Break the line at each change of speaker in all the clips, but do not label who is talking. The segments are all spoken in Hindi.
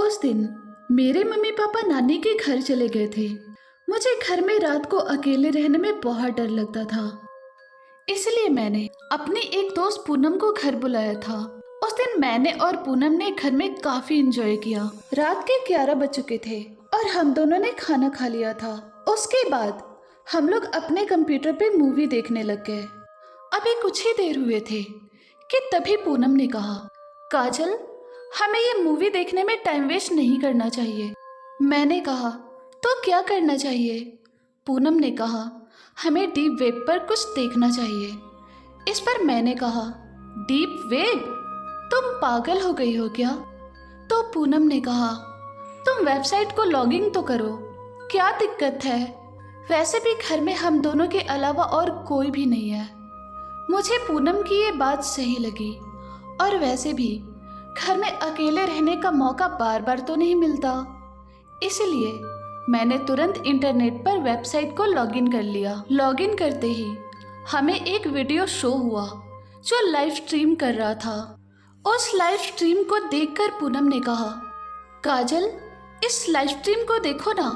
उस दिन मेरे मम्मी पापा नानी के घर चले गए थे। मुझे घर में रात को अकेले रहने में बहुत डर लगता था, इसलिए मैंने अपनी एक दोस्त पूनम को घर बुलाया था। उस दिन मैंने और पूनम ने घर में काफी एंजॉय किया। रात के 11 बज चुके थे और हम दोनों ने खाना खा लिया था। उसके बाद हम लोग अपने कंप्यूटर पे मूवी देखने लग गए। अभी कुछ ही देर हुए थे कि तभी पूनम ने कहा, काजल, हमें ये मूवी देखने में टाइम वेस्ट नहीं करना चाहिए। मैंने कहा, तो क्या करना चाहिए? पूनम ने कहा, हमें डीप वेब पर कुछ देखना चाहिए। इस पर मैंने कहा, डीप वेब? तुम पागल हो गई हो क्या? तो पूनम ने कहा, तुम वेबसाइट को लॉगिन तो करो, क्या दिक्कत है? वैसे भी घर में हम दोनों के अलावा और कोई भी नहीं है। मुझे पूनम की ये बात सही लगी, और वैसे भी घर में अकेले रहने का मौका बार बार तो नहीं मिलता, इसलिए मैंने तुरंत इंटरनेट पर वेबसाइट को लॉगिन कर लिया। लॉगिन करते ही हमें एक वीडियो शो हुआ जो लाइव स्ट्रीम कर रहा था। उस लाइव स्ट्रीम को देखकर पूनम ने कहा, काजल, इस लाइव स्ट्रीम को देखो ना,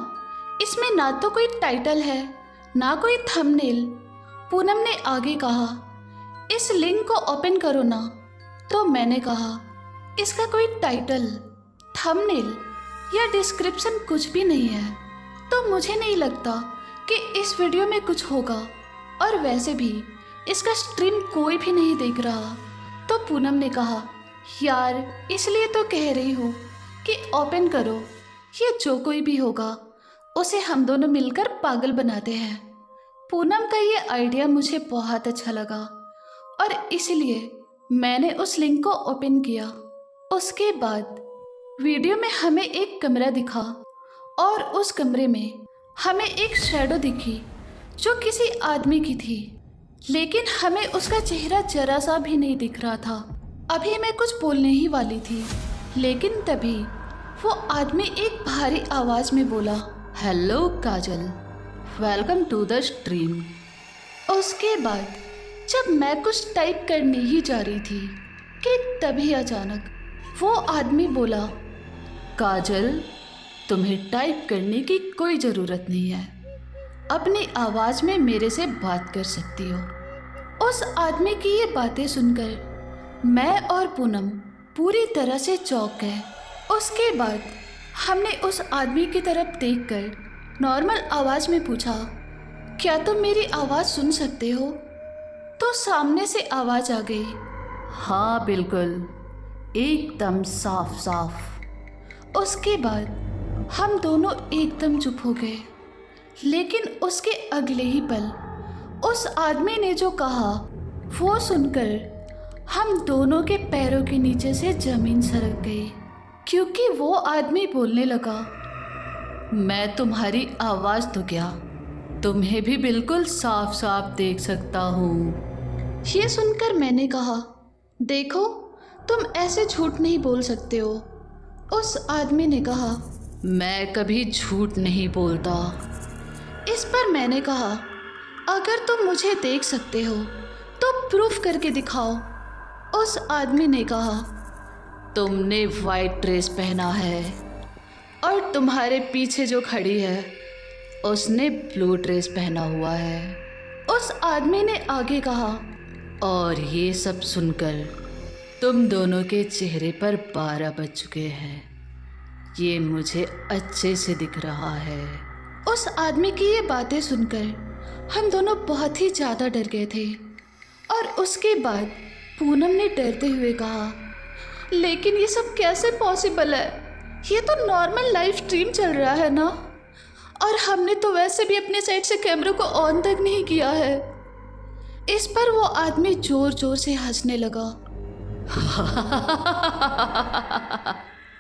इसमें ना तो कोई टाइटल है ना कोई थंबनेल। पूनम ने आगे कहा, इस लिंक को ओपन करो ना। तो मैंने कहा, इसका कोई टाइटल, थंबनेल या डिस्क्रिप्शन कुछ भी नहीं है, तो मुझे नहीं लगता कि इस वीडियो में कुछ होगा, और वैसे भी इसका स्ट्रीम कोई भी नहीं देख रहा। तो पूनम ने कहा, यार, इसलिए तो कह रही हूँ कि ओपन करो, ये जो कोई भी होगा उसे हम दोनों मिलकर पागल बनाते हैं। पूनम का ये आइडिया मुझे बहुत अच्छा लगा और इसलिए मैंने उस लिंक को ओपन किया। उसके बाद वीडियो में हमें एक कमरा दिखा और उस कमरे में हमें एक शैडो दिखी जो किसी आदमी की थी, लेकिन हमें उसका चेहरा जरा सा भी नहीं दिख रहा था। अभी मैं कुछ बोलने ही वाली थी, लेकिन तभी वो आदमी एक भारी आवाज में बोला, hello Kajal, welcome to the stream. उसके बाद जब मैं कुछ टाइप करने ही जा रही थी कि तभी अचानक वो आदमी बोला, काजल, तुम्हें टाइप करने की कोई ज़रूरत नहीं है, अपनी आवाज़ में मेरे से बात कर सकती हो। उस आदमी की ये बातें सुनकर मैं और पूनम पूरी तरह से चौंक गए। उसके बाद हमने उस आदमी की तरफ देखकर नॉर्मल आवाज़ में पूछा, क्या तुम मेरी आवाज़ सुन सकते हो? तो सामने से आवाज़ आ गई, हाँ बिल्कुल, एकदम साफ साफ। उसके बाद हम दोनों एकदम चुप हो गए, लेकिन उसके अगले ही पल उस आदमी ने जो कहा वो सुनकर हम दोनों के पैरों के नीचे से जमीन सरक गई, क्योंकि वो आदमी बोलने लगा, मैं तुम्हारी आवाज़ तो क्या, तुम्हें भी बिल्कुल साफ साफ देख सकता हूँ। ये सुनकर मैंने कहा, देखो, तुम ऐसे झूठ नहीं बोल सकते हो। उस आदमी ने कहा, मैं कभी झूठ नहीं बोलता। इस पर मैंने कहा, अगर तुम मुझे देख सकते हो तो प्रूफ करके दिखाओ। उस आदमी ने कहा, तुमने वाइट ड्रेस पहना है और तुम्हारे पीछे जो खड़ी है उसने ब्लू ड्रेस पहना हुआ है। उस आदमी ने आगे कहा, और ये सब सुनकर तुम दोनों के चेहरे पर 12 बज चुके हैं, ये मुझे अच्छे से दिख रहा है। उस आदमी की ये बातें सुनकर हम दोनों बहुत ही ज़्यादा डर गए थे, और उसके बाद पूनम ने डरते हुए कहा, लेकिन ये सब कैसे पॉसिबल है? ये तो नॉर्मल लाइव स्ट्रीम चल रहा है ना, और हमने तो वैसे भी अपने साइड से कैमरे को ऑन तक नहीं किया है। इस पर वो आदमी जोर जोर से हंसने लगा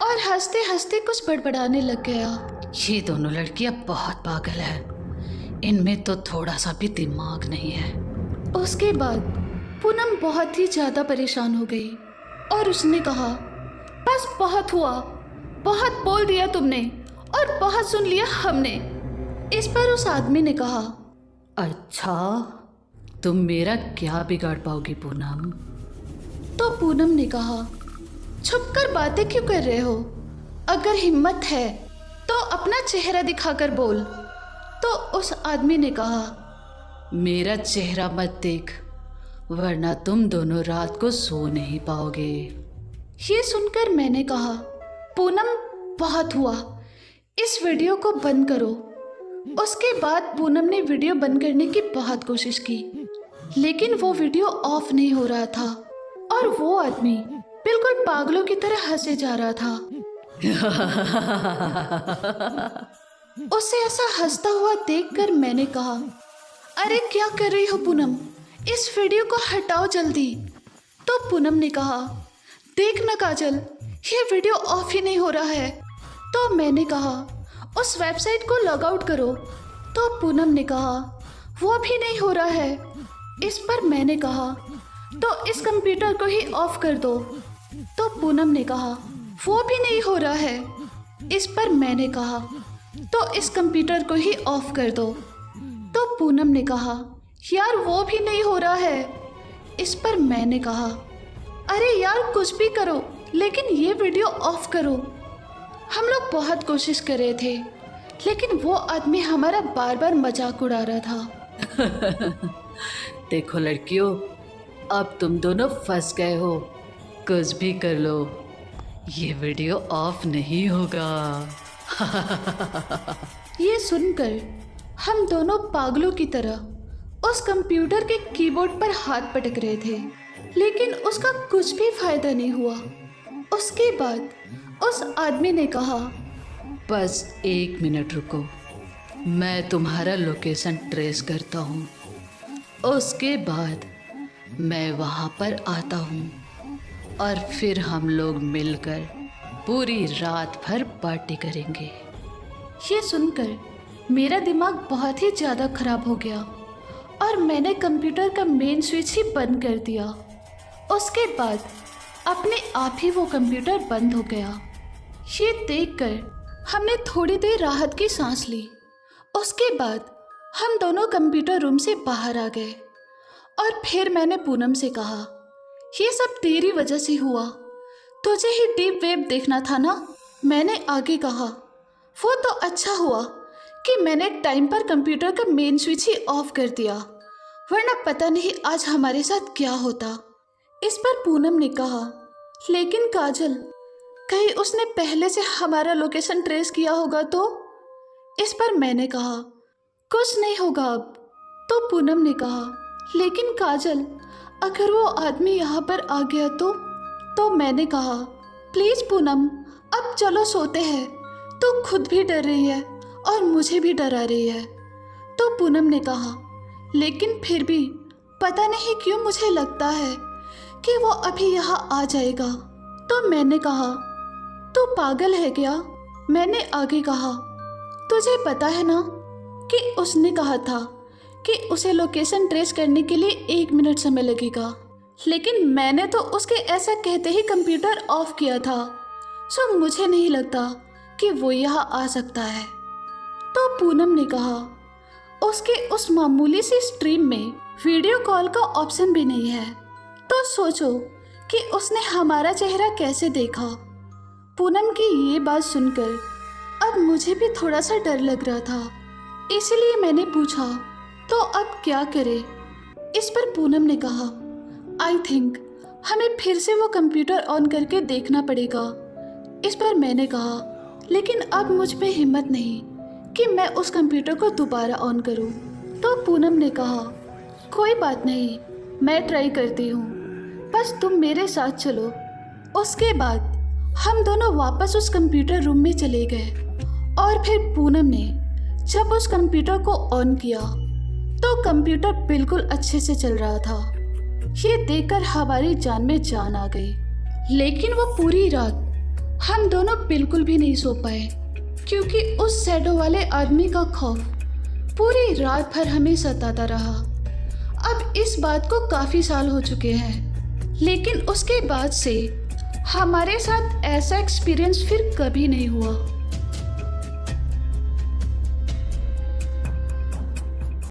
और हंसते हंसते कुछ बड़बड़ाने लग गया, ये दोनों लड़कियां बहुत पागल हैं, इनमें तो थोड़ा सा भी दिमाग नहीं है। उसके बाद पूनम बहुत ही ज़्यादा परेशान हो गई और उसने कहा, बस बहुत हुआ, बहुत बोल दिया तुमने और बहुत सुन लिया हमने। इस पर उस आदमी ने कहा, अच्छा, तुम मेरा क्या बिगाड़ पाओगी पूनम? तो पूनम ने कहा, छुप कर बातें क्यों कर रहे हो? अगर हिम्मत है तो अपना चेहरा दिखाकर बोल। तो उस आदमी ने कहा,
मेरा चेहरा मत देख, वरना तुम दोनों रात को सो नहीं पाओगे।
ये सुनकर मैंने कहा, पूनम बहुत हुआ, इस वीडियो को बंद करो। उसके बाद पूनम ने वीडियो बंद करने की बहुत कोशिश की, लेकिन वो वीडियो ऑफ नहीं हो रहा था और वो आदमी बिल्कुल पागलों की तरह हंसे जा रहा था। उसे ऐसा हंसता हुआ देखकर मैंने कहा, अरे क्या कर रही हो पूनम, इस वीडियो को हटाओ जल्दी। तो पूनम ने कहा, देख ना काजल, ये वीडियो ऑफ ही नहीं हो रहा है। तो मैंने कहा, उस वेबसाइट को लॉग आउट करो। तो पूनम ने कहा, वो भी नहीं हो रहा है। इस पर मैंने कहा, तो इस कंप्यूटर को ही ऑफ कर दो। तो पूनम ने कहा, वो भी नहीं हो रहा है। इस पर मैंने कहा, तो इस कंप्यूटर को ही ऑफ कर दो। तो पूनम ने कहा, यार वो भी नहीं हो रहा है। इस पर मैंने कहा, अरे यार कुछ भी करो, लेकिन ये वीडियो ऑफ करो। हम लोग बहुत कोशिश कर रहे थे, लेकिन वो आदमी हमारा बार बार मजाक उड़ा रहा था।
देखो लड़कियों, अब तुम दोनों फंस गए हो, कुछ भी कर लो, ये वीडियो ऑफ नहीं होगा।
ये सुनकर हम दोनों पागलों की तरह उस कंप्यूटर के कीबोर्ड पर हाथ पटक रहे थे, लेकिन उसका कुछ भी फायदा नहीं हुआ। उसके बाद उस आदमी ने कहा,
बस 1 मिनट रुको, मैं तुम्हारा लोकेशन ट्रेस करता हूँ, उसके बाद मैं वहाँ पर आता हूँ और फिर हम लोग मिलकर पूरी रात भर पार्टी करेंगे।
ये सुनकर मेरा दिमाग बहुत ही ज़्यादा खराब हो गया और मैंने कंप्यूटर का मेन स्विच ही बंद कर दिया। उसके बाद अपने आप ही वो कंप्यूटर बंद हो गया। ये देखकर हमने थोड़ी देर राहत की सांस ली। उसके बाद हम दोनों कंप्यूटर रूम से बाहर आ गए और फिर मैंने पूनम से कहा, ये सब तेरी वजह से हुआ, तुझे ही डीप वेब देखना था ना। मैंने आगे कहा, वो तो अच्छा हुआ कि मैंने टाइम पर कंप्यूटर का मेन स्विच ही ऑफ कर दिया, वरना पता नहीं आज हमारे साथ क्या होता। इस पर पूनम ने कहा, लेकिन काजल, कहीं उसने पहले से हमारा लोकेशन ट्रेस किया होगा तो? इस पर मैंने कहा, कुछ नहीं होगा अब। तो पूनम ने कहा, लेकिन काजल, अगर वो आदमी यहाँ पर आ गया तो? तो मैंने कहा, प्लीज़ पूनम, अब चलो सोते हैं। तो खुद भी डर रही है और मुझे भी डरा रही है। तो पूनम ने कहा, लेकिन फिर भी पता नहीं क्यों मुझे लगता है कि वो अभी यहाँ आ जाएगा। तो मैंने कहा, तू पागल है क्या? मैंने आगे कहा, तुझे पता है ना कि उसने कहा था कि उसे लोकेशन ट्रेस करने के लिए 1 मिनट समय लगेगा, लेकिन मैंने तो उसके ऐसा कहते ही कंप्यूटर ऑफ किया था। सो मुझे नहीं लगता कि वो यहाँ आ सकता है। तो पूनम ने कहा, उसके उस मामूली सी स्ट्रीम में वीडियो कॉल का ऑप्शन भी नहीं है, तो सोचो कि उसने हमारा चेहरा कैसे देखा। पूनम की ये बात सुनकर अब मुझे भी थोड़ा सा डर लग रहा था, इसलिए मैंने पूछा, तो अब क्या करें? इस पर पूनम ने कहा, आई थिंक हमें फिर से वो कंप्यूटर ऑन करके देखना पड़ेगा। इस पर मैंने कहा, लेकिन अब मुझ में हिम्मत नहीं कि मैं उस कंप्यूटर को दोबारा ऑन करूं। तो पूनम ने कहा, कोई बात नहीं, मैं ट्राई करती हूँ, बस तुम मेरे साथ चलो। उसके बाद हम दोनों वापस उस कंप्यूटर रूम में चले गए और फिर पूनम ने जब उस कंप्यूटर को ऑन किया तो कंप्यूटर बिल्कुल अच्छे से चल रहा था। ये देखकर हमारी जान में जान आ गई। लेकिन वो पूरी रात हम दोनों बिल्कुल भी नहीं सो पाए, क्योंकि उस शैडो वाले आदमी का खौफ पूरी रात भर हमें सताता रहा। अब इस बात को काफ़ी साल हो चुके हैं, लेकिन उसके बाद से हमारे साथ ऐसा एक्सपीरियंस फिर कभी नहीं हुआ।